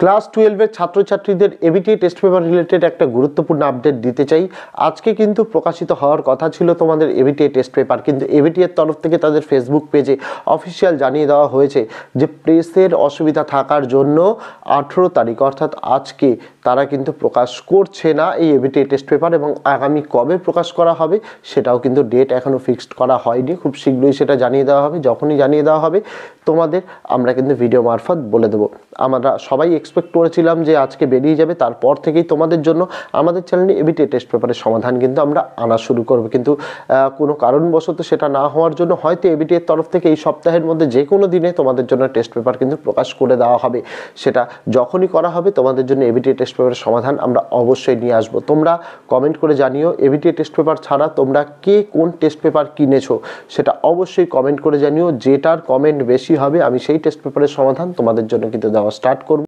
Class 12 এর ছাত্রছাত্রীদের ABTA test paper related একটা গুরুত্বপূর্ণ আপডেট দিতে চাই। আজকে কিন্তু প্রকাশিত হওয়ার কথা ছিল তোমাদের এবিটিএ টেস্ট পেপার, কিন্তু এবিটিএ এর তরফ থেকে তাদের ফেসবুক পেজে অফিসিয়াল জানিয়ে দেওয়া হয়েছে যে প্রেসের অসুবিধা থাকার জন্য 18 তারিখ অর্থাৎ আজকে তারা কিন্তু প্রকাশ করছে না এই এবিটিএ টেস্ট পেপার, এবং আগামী কবে প্রকাশ করা হবে সেটাও কিন্তু ডেট এখনও ফিক্সড করা হয়নি। খুব শীঘ্রই সেটা জানিয়ে দেওয়া হবে। যখনই জানিয়ে দেওয়া হবে তোমাদের আমরা কিন্তু ভিডিও মারফত বলে দেবো। আমরা সবাই এক্সপেক্ট করেছিলাম যে আজকে বেরিয়ে যাবে, তারপর থেকেই তোমাদের জন্য আমাদের চ্যানেলে এবিটিএ টেস্ট পেপারের সমাধান কিন্তু আমরা আনা শুরু করব, কিন্তু কোনো কারণবশত সেটা না হওয়ার জন্য হয়তো এবিটিএর তরফ থেকে এই সপ্তাহের মধ্যে যে কোনো দিনে তোমাদের জন্য টেস্ট পেপার কিন্তু প্রকাশ করে দেওয়া হবে। সেটা যখনই করা হবে তোমাদের জন্য এবিটিএ টেস্ট পেপারের সমাধান আমরা অবশ্যই নিয়ে আসব। তোমরা কমেন্ট করে জানিও এবিটিএ টেস্ট পেপার ছাড়া তোমরা কে কোন টেস্ট পেপার কিনেছো সেটা অবশ্যই কমেন্ট করে জানিও। যেটার কমেন্ট বেশি হবে আমি সেই টেস্ট পেপারের সমাধান তোমাদের জন্য কিন্তু দেওয়া স্টার্ট করব।